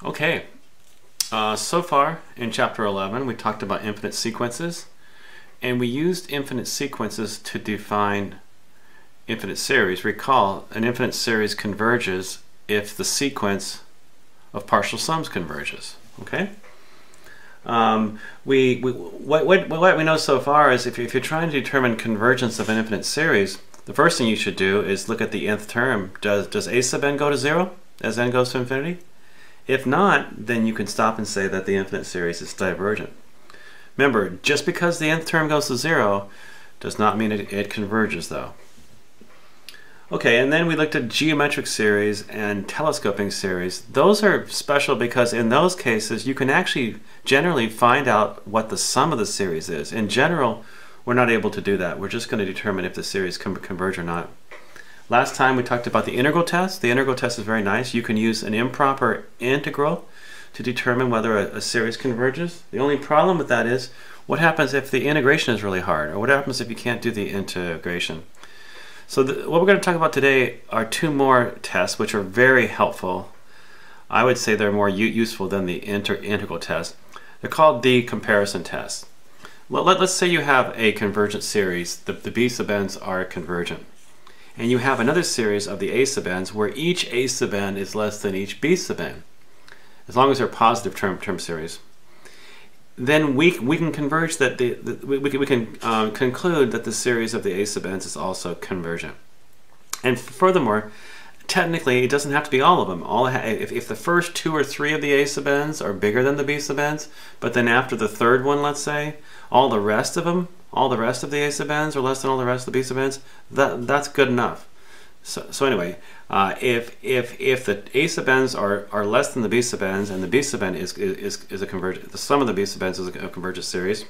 Okay, so far in chapter 11 we talked about infinite sequences, and we used infinite sequences to define infinite series. Recall, an infinite series converges if the sequence of partial sums converges. Okay. What we know so far is if you're trying to determine convergence of an infinite series, the first thing you should do is look at the nth term. Does a sub n go to 0 as n goes to infinity? If not, then you can stop and say that the infinite series is divergent. Remember, just because the nth term goes to 0 does not mean it converges, though. Okay, and then we looked at geometric series and telescoping series. Those are special because in those cases you can actually generally find out what the sum of the series is. In general, we're not able to do that. We're just going to determine if the series converge or not. Last time we talked about the integral test. The integral test is very nice. You can use an improper integral to determine whether a series converges. The only problem with that is what happens if the integration is really hard, or what happens if you can't do the integration. So what we're going to talk about today are two more tests which are very helpful. I would say they're more useful than the integral test. They're called the comparison test. Let's say you have a convergent series. The b sub n's are convergent. And you have another series of the a sub n's where each a sub n is less than each b sub n, as long as they're positive term series. Then we can converge that we can conclude that the series of the a sub n's is also convergent. And furthermore, technically it doesn't have to be all of them. If the first two or three of the a sub n's are bigger than the b sub n's, but then after the third one, let's say, all the rest of the a sub n's are less than all the rest of the b sub n's, that's good enough. So anyway, if the a sub n's are less than the b sub n's and the b sub n is a convergent, the sum of the b sub n's is a convergent series,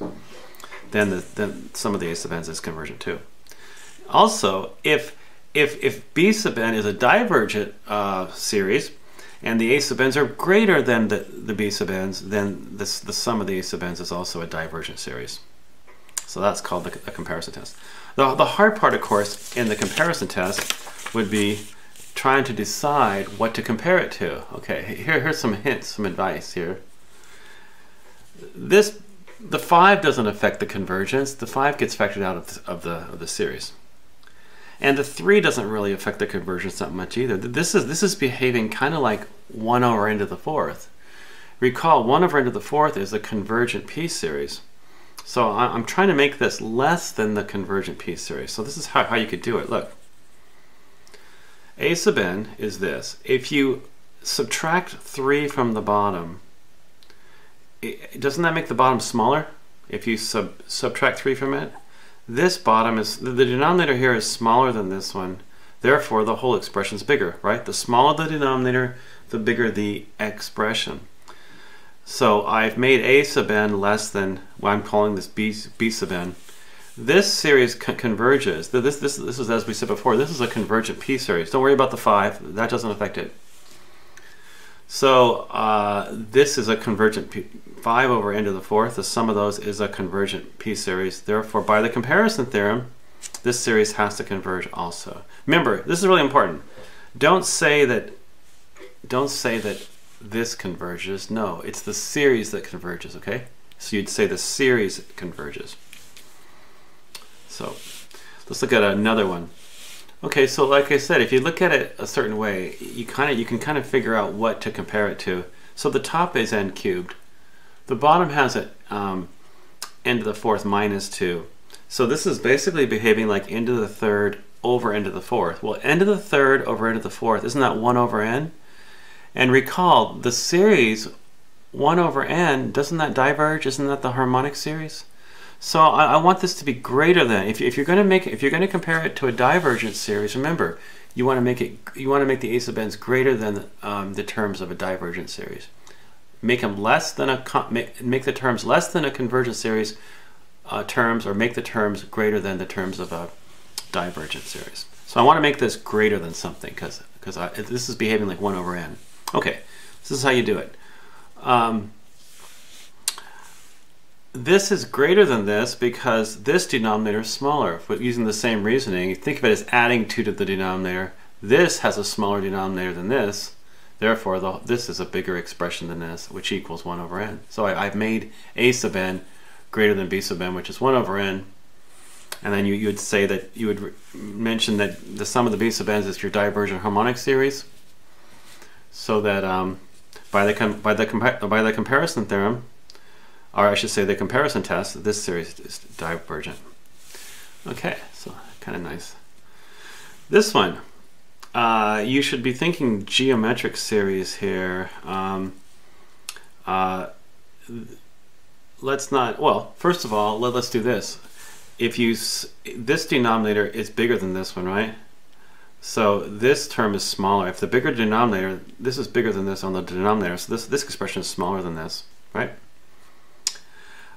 then the sum of the a sub n's is convergent too. Also, if b sub n is a divergent series and the a sub n's are greater than the b sub n's, then the sum of the a sub n's is also a divergent series. So that's called a comparison test. The hard part, of course, in the comparison test would be trying to decide what to compare it to. Okay, here's some hints, some advice here. The 5 doesn't affect the convergence. The 5 gets factored out of the series. And the 3 doesn't really affect the convergence that much either. This is behaving kind of like 1 over n to the 4th. Recall, 1 over n to the 4th is a convergent p series. So I'm trying to make this less than the convergent p series. So this is how you could do it. Look, a sub n is this. If you subtract 3 from the bottom, doesn't that make the bottom smaller? If you subtract 3 from it, this bottom is, the denominator here is smaller than this one. Therefore, the whole expression is bigger, right? The smaller the denominator, the bigger the expression. So I've made a sub n less than, well, I'm calling this b sub n. This series converges. This is, as we said before, this is a convergent p series. Don't worry about the 5. That doesn't affect it. So this is a convergent p, 5 over n to the 4th. The sum of those is a convergent p series. Therefore, by the comparison theorem, this series has to converge also. Remember, this is really important. Don't say that this converges. No, it's the series that converges, okay? So you'd say the series converges. So let's look at another one. Okay, so like I said, if you look at it a certain way, you can kind of figure out what to compare it to. So the top is n cubed. The bottom has it n to the 4th minus 2. So this is basically behaving like n to the 3rd over n to the 4th. Well, n to the 3rd over n to the 4th, isn't that 1 over n? And recall, the series 1 over n, doesn't that diverge? Isn't that the harmonic series? So I want this to be greater than. If you're going to compare it to a divergent series, remember, you want to make the a sub n's greater than the terms of a divergent series. Make them less than make the terms less than a convergent series terms, or make the terms greater than the terms of a divergent series. So I want to make this greater than something because this is behaving like 1 over n. Okay, this is how you do it. This is greater than this because this denominator is smaller. But using the same reasoning, think of it as adding 2 to the denominator. This has a smaller denominator than this. Therefore, this is a bigger expression than this, which equals 1 over n. So I've made a sub n greater than b sub n, which is 1 over n. And then you would say that you would mention that the sum of the b sub n's is your divergent harmonic series, so that by the comparison theorem, or I should say the comparison test, this series is divergent. Okay, so kind of nice. This one, you should be thinking geometric series here. Let's not. Well, first of all, let's do this. If this denominator is bigger than this one, right? So this term is smaller. If the bigger denominator, this is bigger than this on the denominator, so this expression is smaller than this, right?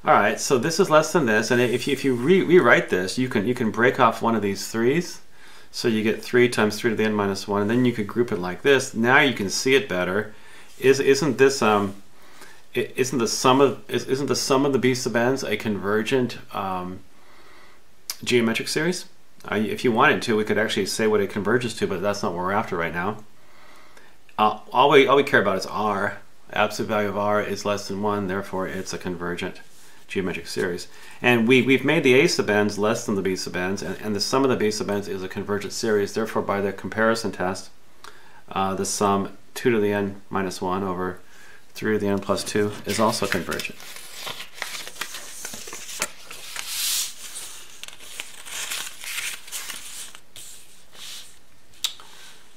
All right, so this is less than this, and if you rewrite this, you can break off one of these 3's, so you get 3 times 3 to the n minus 1, and then you could group it like this. Now you can see it better. Isn't the sum of the b sub n's a convergent geometric series? If you wanted to, we could actually say what it converges to, but that's not what we're after right now. All we care about is r. Absolute value of r is less than 1, therefore it's a convergent geometric series. And we've made the a sub n's less than the b sub n's, and the sum of the b sub n's is a convergent series. Therefore, by the comparison test, the sum 2 to the n minus 1 over 3 to the n plus 2 is also convergent.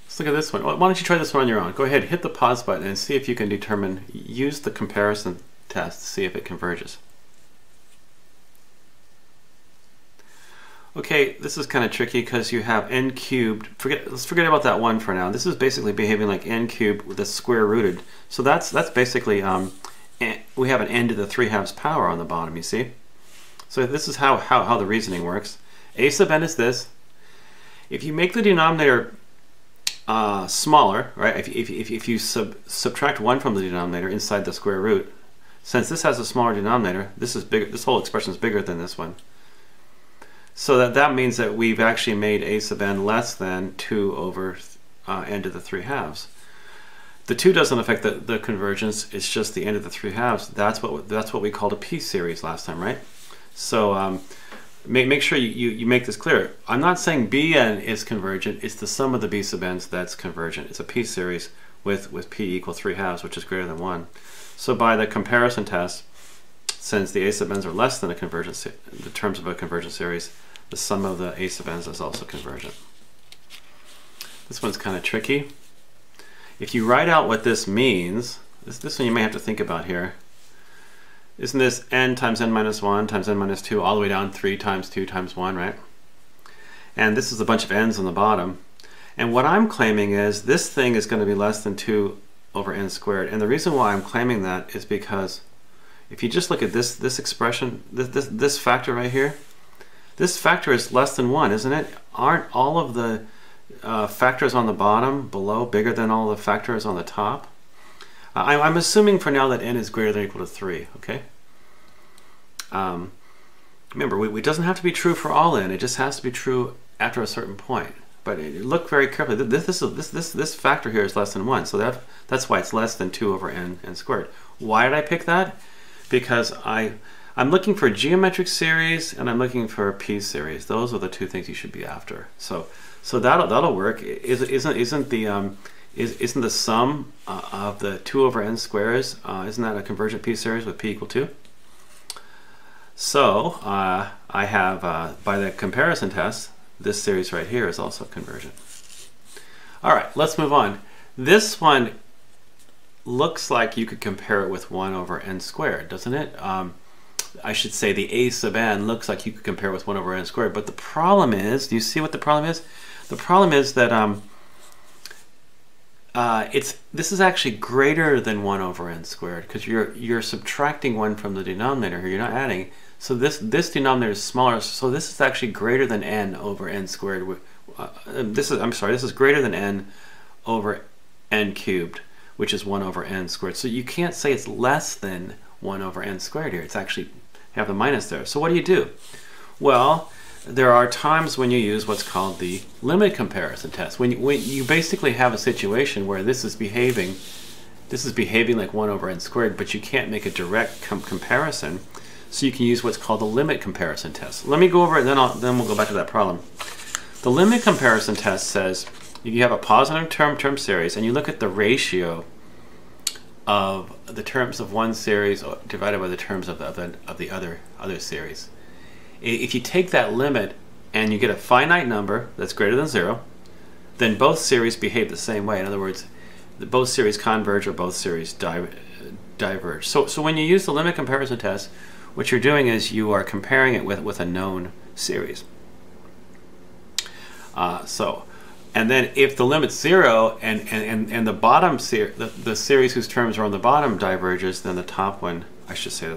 Let's look at this one. Why don't you try this one on your own? Go ahead, hit the pause button and see if you can determine, use the comparison test to see if it converges. Okay, this is kind of tricky because you have n cubed. Let's forget about that 1 for now. This is basically behaving like n cubed with a square rooted. So that's basically, we have an n to the 3/2 power on the bottom, you see? So this is how the reasoning works. A sub n is this. If you make the denominator smaller, right? If you subtract 1 from the denominator inside the square root, since this has a smaller denominator, this is bigger. This whole expression is bigger than this one. So that means that we've actually made a sub n less than 2 over n to the 3/2. The 2 doesn't affect the convergence. It's just the n to the 3/2. That's what we called a p-series last time, right? So make sure you make this clear. I'm not saying Bn is convergent. It's the sum of the b sub n's that's convergent. It's a p-series with p equal 3/2, which is greater than 1. So by the comparison test, since the a sub n's are less than a convergent, the terms of a convergent series, the sum of the a sub n's is also convergent. This one's kind of tricky. If you write out what this means, this one you may have to think about here. Isn't this n times n minus 1 times n minus 2 all the way down 3 times 2 times 1, right? And this is a bunch of n's on the bottom. And what I'm claiming is this thing is going to be less than 2 over n squared. And the reason why I'm claiming that is because if you just look at this expression, this factor right here, this factor is less than 1, isn't it? Aren't all of the factors on the bottom below bigger than all the factors on the top? I'm assuming for now that n is greater than or equal to 3, okay? Remember, it doesn't have to be true for all n, it just has to be true after a certain point. But look very carefully, this factor here is less than 1, so that's why it's less than 2 over n squared. Why did I pick that? Because I'm looking for a geometric series and I'm looking for a p-series. Those are the two things you should be after. So that'll work. Isn't the sum of the 2 over n squares, isn't that a convergent p-series with p equal 2? So I have, by the comparison test, this series right here is also convergent. All right, let's move on. This one looks like you could compare it with 1 over n squared, doesn't it? I should say the a sub n looks like you could compare it with 1 over n squared, but the problem is, do you see what the problem is? The problem is that this is actually greater than 1 over n squared because you're subtracting 1 from the denominator here. You're not adding. So this denominator is smaller. So this is actually greater than n over n squared. This is greater than n over n cubed, which is 1 over n squared. So you can't say it's less than 1 over n squared here. It's actually have the minus there. So what do you do? Well, there are times when you use what's called the limit comparison test. When you basically have a situation where this is behaving like 1 over n squared, but you can't make a direct comparison, so you can use what's called the limit comparison test. Let me go over it, then we'll go back to that problem. The limit comparison test says you have a positive term series, and you look at the ratio of the terms of one series divided by the terms of the other series. If you take that limit and you get a finite number that's greater than 0, then both series behave the same way. In other words, both series converge or both series diverge. So when you use the limit comparison test, what you're doing is you are comparing it with a known series. And then if the limit's 0 and the bottom the series whose terms are on the bottom diverges, then the top one, I should say,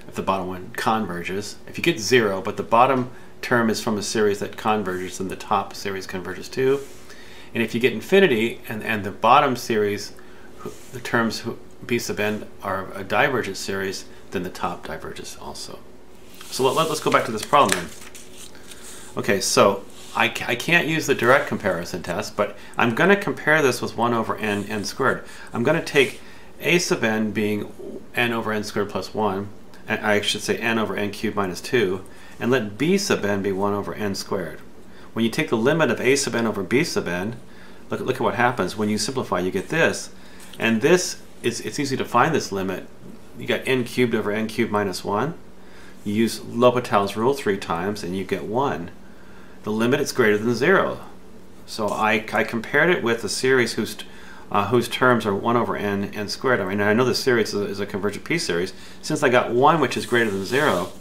if the bottom one converges. If you get 0, but the bottom term is from a series that converges, then the top series converges too. And if you get infinity and the bottom series, the terms b sub n are a divergent series, then the top diverges also. So let's go back to this problem then. Okay, so I can't use the direct comparison test, but I'm going to compare this with 1 over n squared. I'm going to take a sub n being n over n squared plus 1, I should say n over n cubed minus 2, and let b sub n be 1 over n squared. When you take the limit of a sub n over b sub n, look at what happens. When you simplify, you get this, and this it's easy to find this limit. You got n cubed over n cubed minus 1. You use L'Hopital's rule 3 times, and you get 1. The limit is greater than 0. So I compared it with a series whose terms are 1 over n squared. I mean, I know this series is a convergent p series. Since I got 1 which is greater than 0,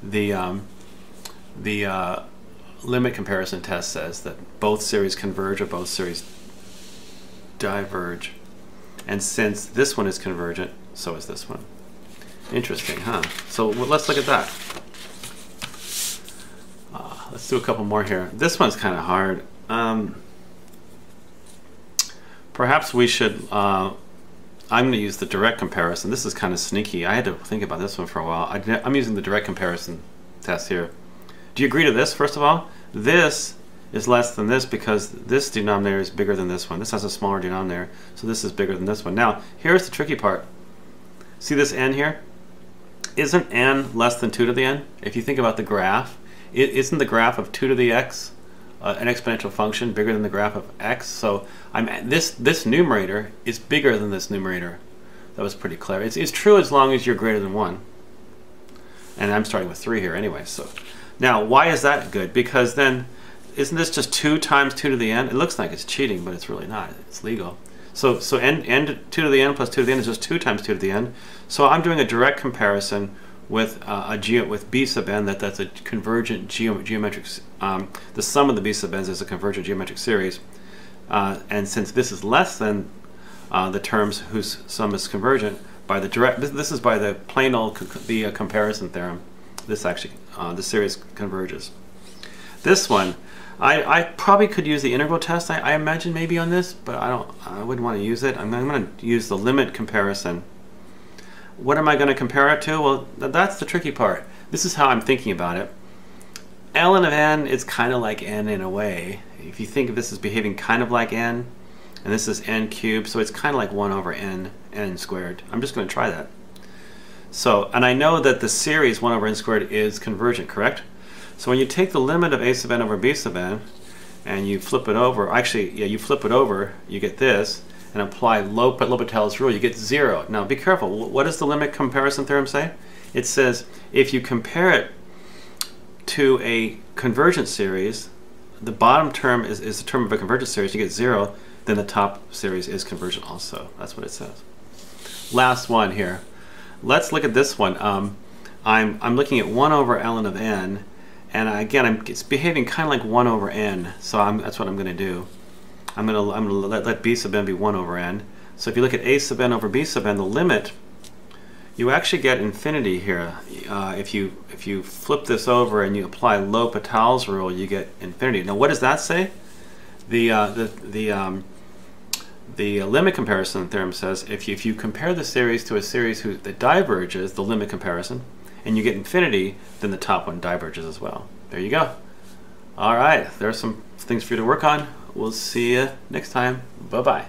the limit comparison test says that both series converge or both series diverge. And since this one is convergent, so is this one. Interesting, huh? So let's look at that. Let's do a couple more here. This one's kind of hard. Perhaps we should, I'm going to use the direct comparison. This is kind of sneaky. I had to think about this one for a while. I'm using the direct comparison test here. Do you agree to this, first of all? This is less than this because this denominator is bigger than this one. This has a smaller denominator, so this is bigger than this one. Now, here's the tricky part. See this n here? Isn't n less than 2 to the n? If you think about the graph, isn't the graph of 2 to the x an exponential function bigger than the graph of x? So this numerator is bigger than this numerator. That was pretty clever. It's true as long as you're greater than 1. And I'm starting with 3 here anyway. So now, why is that good? Because then, isn't this just 2 times 2 to the n? It looks like it's cheating, but it's really not. It's legal. So n 2 to the n plus 2 to the n is just 2 times 2 to the n. So I'm doing a direct comparison with with b sub n that's a convergent geometric. The sum of the b sub n's is a convergent geometric series, and since this is less than the terms whose sum is convergent by the direct, this is by the plain old comparison theorem. This actually the series converges. This one, I probably could use the integral test. I imagine maybe on this, but I wouldn't want to use it. I'm going to use the limit comparison. What am I going to compare it to? Well, that's the tricky part. This is how I'm thinking about it. ln of n is kind of like n in a way. If you think of this as behaving kind of like n, and this is n cubed, so it's kind of like 1 over n squared. I'm just going to try that. So, and I know that the series 1 over n squared is convergent, correct? So when you take the limit of a sub n over b sub n, and you flip it over, actually, yeah, you flip it over, you get this, and apply L'Hopital's rule, you get 0. Now be careful, what does the limit comparison theorem say? It says if you compare it to a convergent series, the bottom term is the term of a convergent series, you get 0, then the top series is convergent also. That's what it says. Last one here. Let's look at this one. I'm looking at 1 over ln of n, and again, it's behaving kind of like 1 over n, so that's what I'm going to do. I'm going to let b sub n be 1 over n. So if you look at a sub n over b sub n, the limit, you actually get infinity here. If you flip this over and you apply L'Hopital's rule, you get infinity. Now what does that say? The limit comparison theorem says if you compare the series to a series that diverges, the limit comparison, and you get infinity, then the top one diverges as well. There you go. All right, there are some things for you to work on. We'll see you next time. Bye-bye.